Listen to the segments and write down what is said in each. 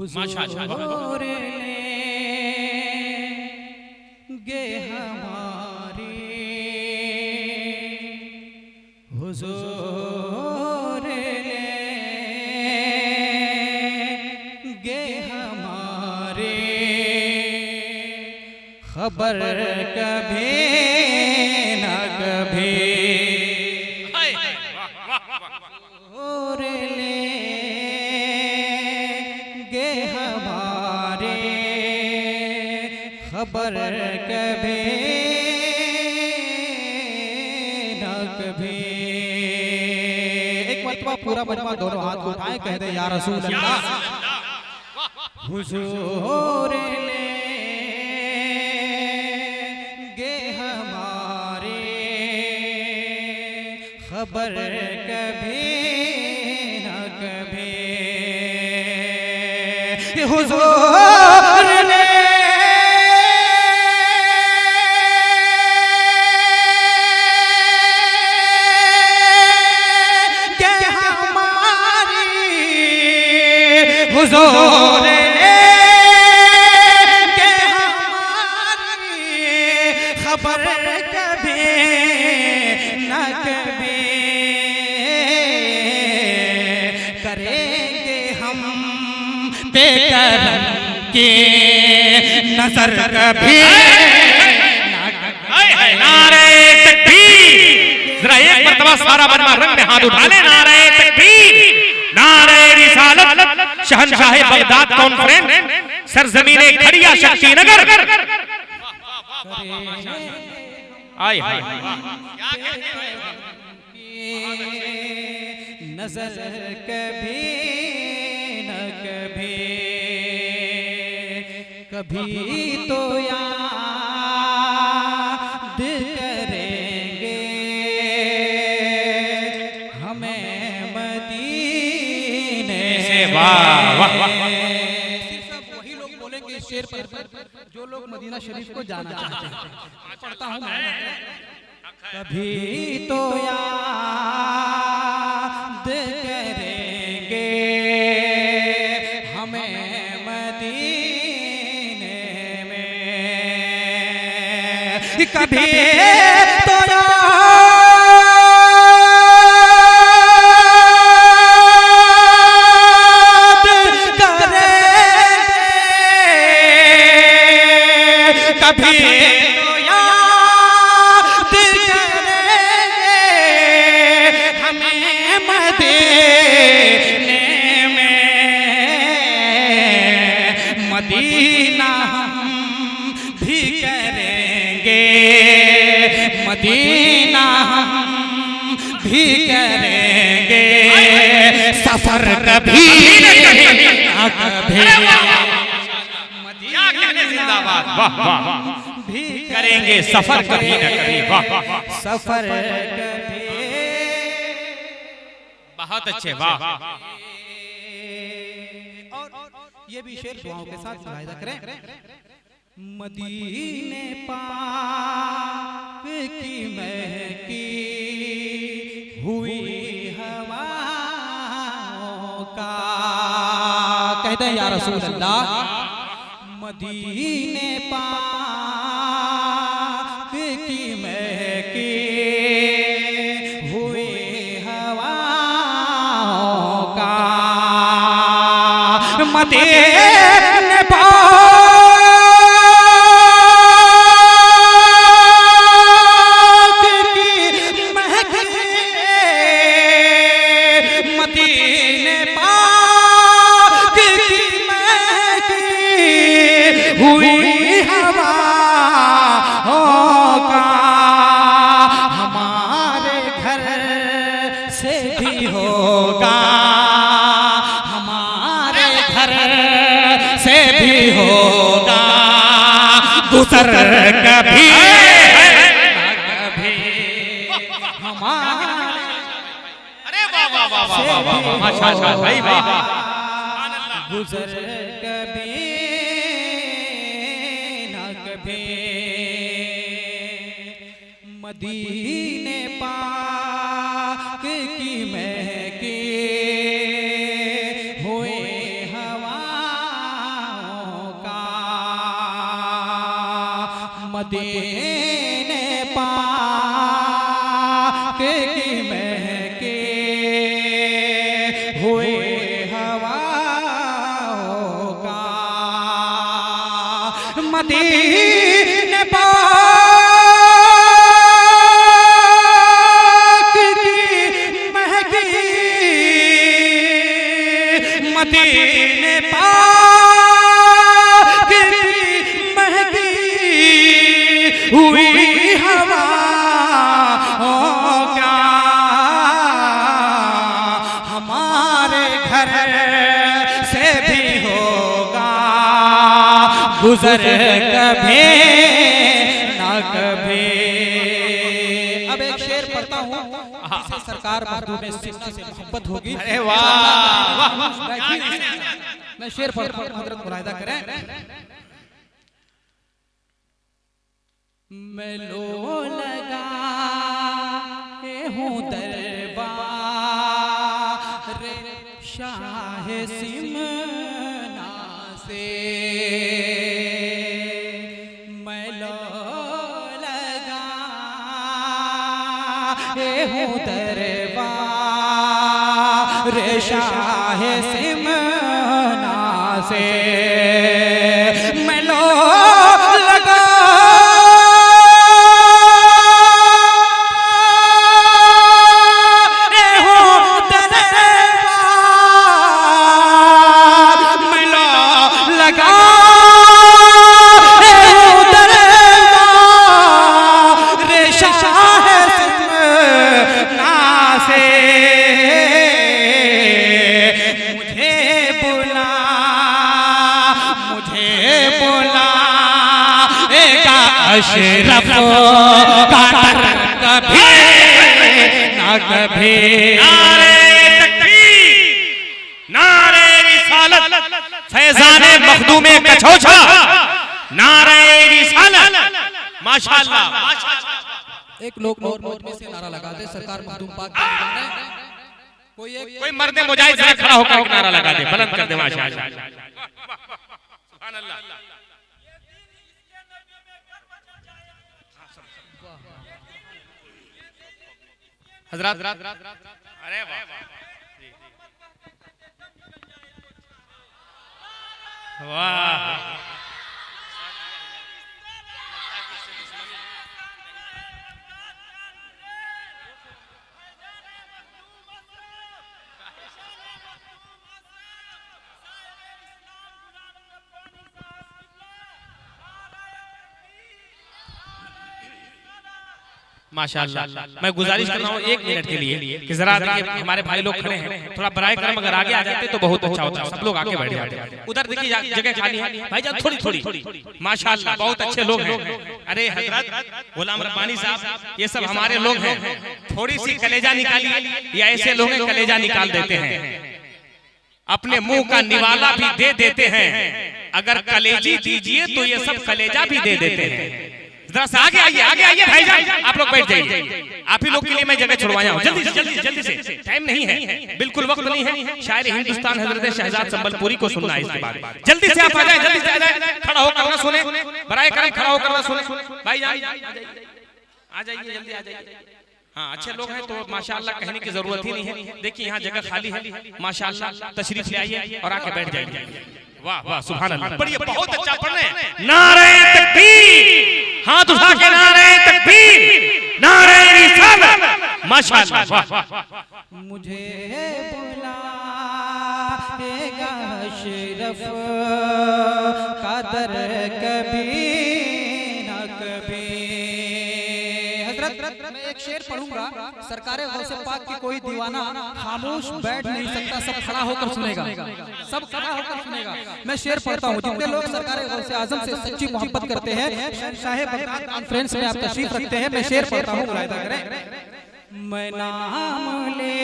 हुजूर लेंगे हमारे, हुजूर लेंगे हमारे, खबर कभी न कभी हुजूर लेंगे हमारे, खबर कभी न कभी। एक मरतबा पूरा मजमा दोनों हाथ उठाए कह दे या रसूल अल्लाह। हुजूर लेंगे हमारे, खबर कभी न कभी। हुजूर लेंगे हमारी, हुजूर लेंगे हमारी, खबर कभी न कभी। करेंगे हम बेकरम की नजर कभी नारे तकबीर। जरा एक मरतबा सारा मजमा रंग में हाथ उठा ले। नारे तकबीर, नारे रिसालत, शहंशाह बगदाद कॉन्फ्रेंस, सरजमीने खड़िया शक्तिनगर। आय हाय नजर कभी न कभी, कभी तो याद करेंगे हमें मदीने से। वाह वाह वाह। सिर्फ वही लोग बोलेंगे इस शेर पर जो लोग मदीना शरीफ को जाना चाहते हैं। पढ़ता हूँ मैं। कभी तो याद करेंगे हमें मदीने में, कभी तो याद करेंगे, कभी मदीना हम भी करेंगे, मदीना हम भी करेंगे, सफर कभी न कभी। जिंदाबाद, वाह वाह। भी करेंगे सफर कभी न कभी, वाह वाह। सफर कभी। बहुत अच्छे, वाह। और ये भी शेर दुआओं के साथ मुलाहिजा करें। मदीने पाक की महकी हुई हवाओं का, कहते हैं या रसूल अल्लाह। मदीने पाक की महकी हुई हवाओं का, मदीने पाक की महकी, मदीने पाक की महकी हुई हवाओं का, हमारे घर से भी होगा, से भी होगा गुजर कभी कभी हमारे। अरे वाह वाह वाह वाह वाह, माशाअल्लाह भाई वाह। गुजर कभी न कभी, मदीने पाक की महकी हुए हवा मदीने पाक की महके हुए हवाओं का, मदीने पाक की महके, मदीने पाक की महकी हुई हवा क्या हमारे घर से भी होगा गुजर कभी ना कभी। अब एक शेर पढ़ता हूँ जिसे सरकार बहादुर में सिन्हा से मोहब्बत होगी। अरे वाह, मैं शेर पढ़ता हूँ, हजरत मुलाहिदा करें। मैं लो लगा हूँ दरबार शाह सिमना से, मैं लो लगा हूँ दरबार शाह सिमना से, मैं लो लगा अशरफ का कभी ना कभी। नारे तकबीर, नारे रिसालत, फैज़ाने मखदूमे कछौछा, नारे रिसालत। माशाअल्लाह। एक लोग मौज में से नारा लगाते सरकार मखदूम पाक कोई मर्द मुजाहिद जरा खड़ा होकर एक नारा लगा दे, बुलंद कर दे माशाअल्लाह। सुभान अल्लाह। हजरत अरे वाह वाह, माशाअल्लाह। मैं गुजारिश कर रहा हूँ 1 मिनट के लिए कि जरा देखिए हमारे भाई लोग खड़े हैं, थोड़ा बराए करम अगर आगे आ जाते तो बहुत अच्छा होता है। सब लोग आगे बैठ जाते। उधर देखिए जगह खाली है भाईजान, थोड़ी थोड़ी। माशाअल्लाह बहुत अच्छे लोग हैं। अरे हजरत गुलाम रब्बानी साहब, ये सब हमारे लोग हैं। थोड़ी सी कलेजा निकालिए, या ऐसे लोग कलेजा निकाल देते हैं, अपने मुंह का निवाला भी दे देते हैं। अगर कलेजी दीजिए तो ये सब कलेजा भी दे देते हैं। जरा सा आगे आइए, आगे आइए भाईजान, आप लोग बैठ जाइए। आप ही लोग के लिए मैं जगह छुड़वाया हूँ। जल्दी जल्दी से, टाइम नहीं है, बिल्कुल वक्त नहीं है। शायर हिंदुस्तान हजरत शहजाद संबलपुरी को सुनना है इसके बाद। जल्दी से आप आ जाए, जल्दी से आ जाए। खड़ा होकर ना सुने, बराए करम खड़ा होकर ना सुने। भाईजान आ जाइए, जल्दी आ जाइए। हाँ अच्छे लोग हैं तो माशाअल्लाह कहने की जरूरत ही नहीं है। देखिए यहाँ जगह खाली है, माशाअल्लाह तशरीफ ले आइए और आके बैठ जाइए। वाह वाह सुभान अल्लाह, पढ़िए बहुत अच्छा पढ़ रहे हैं। नारे तकबीर, हाथ उठा के नारे तकबीर, नारे रिसालत। माशाअल्लाह वाह। मुझे बुलाएगा अशरफ का दर कभी ना कभी। हजरत मैं एक शेर पढ़ूंगा, सरकारे गौसे पाक की कोई दीवाना खामोश बैठ नहीं सकता, सब खड़ा होकर सुनेगा, सब खड़ा होकर सुनेगा। मैं शेर पढ़ता हूँ। जितने लोग सरकारे गौसे आजम से सच्ची मोहब्बत करते हैं, शहंशाह बगदाद कॉन्फ्रेंस में आप तशरीफ रखते हैं। मैं शेर पढ़ता हूँ, मुलाहिदा करें। मैं नाम ले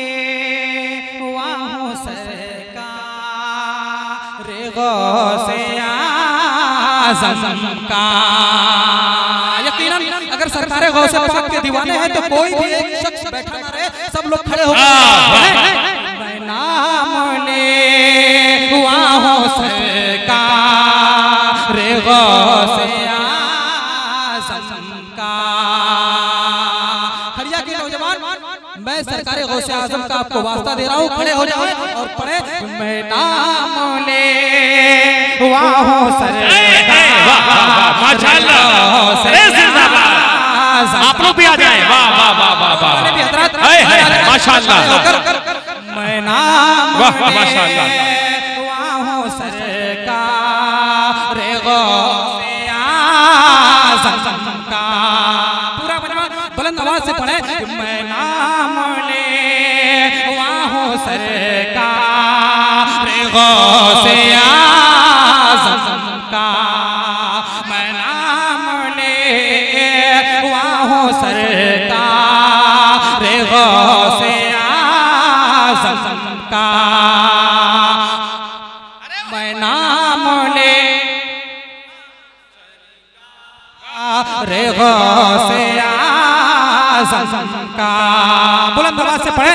वाहूं सरकार गौसे आज़म का। यकीनन अगर सरकारे गौसे पाक के दीवाने हैं तो कोई भी एक शख्स बैठा ना रहे, सब लोग खड़े होकर मैं नाम ले वाहूं सरकार गौसे आज़म मैं सरकार गौसे आजम का आपको वास्ता दे रहा हूँ, खड़े हो जाए और पढ़े मैं नाम ले वाहो माशाअल्लाह, आप लोग भी आ जाए। वाह वाह वाह वाह वाह, माशाअल्लाह, मैं नाम वाह माशाअल्लाह, वाहो सरकार गौसे आजम का। पूरा बुलंद आवाज से पढ़े मैं नाम ले वाहो सरकार गौसे आजम का। मैं नाम ले वाहो सरकार गौसे आजम का। मैं नाम ले रे गौसे आज़म का। बुलंद आवाज से पढ़े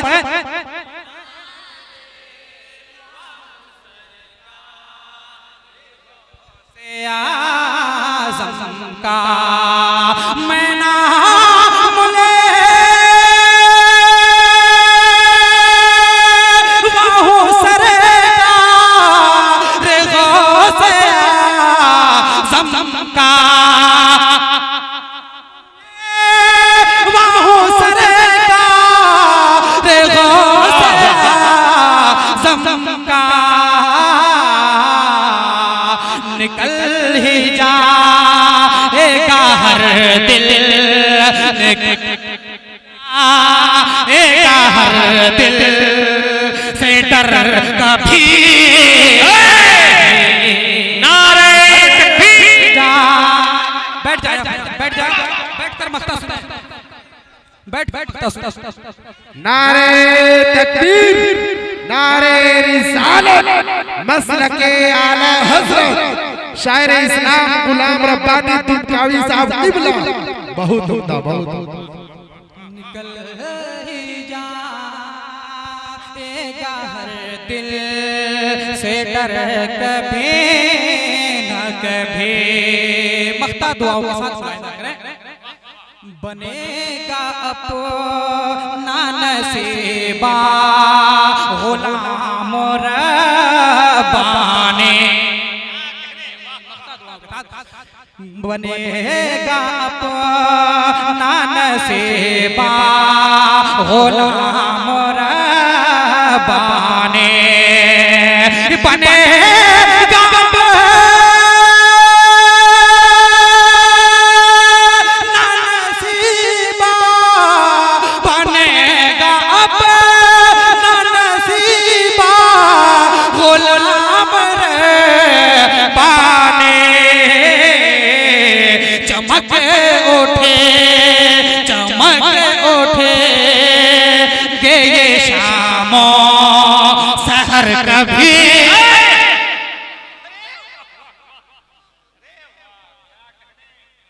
आज़म का। मैं नाम ले वाहो सरकार रे गौसे आज़म का। निकल ही जाएगा हर दिल, निकलेगा हर दिल से डर कभी। नारे तकबीर। बैठ जा, बैठ जा, बैठ कर मख्ता सुना, बैठ बैठ मख्ता सुना। नारे तकबीर, नारे रिसालत, मसलके आला हज़रत शायर इस्लाम गुलाम रब्बानी तुनकावी साहब क़िबला। बहुत होता, बहुत होता। निकल ही जाएगा हर दिल से डर कभी न कभी। मख्ता दुआओं के साथ सुनाया करें। बनेगा अपना नसीबा गुलाम रब्बानी। बनेगा अपना नसीबा गुलाम रब्बानी। बनेगा अपना नसीबा, बनेगा अपना नसीबा गुलाम रब्बानी। चमक उठे, चमक उठे गे ये शामो सहर कभी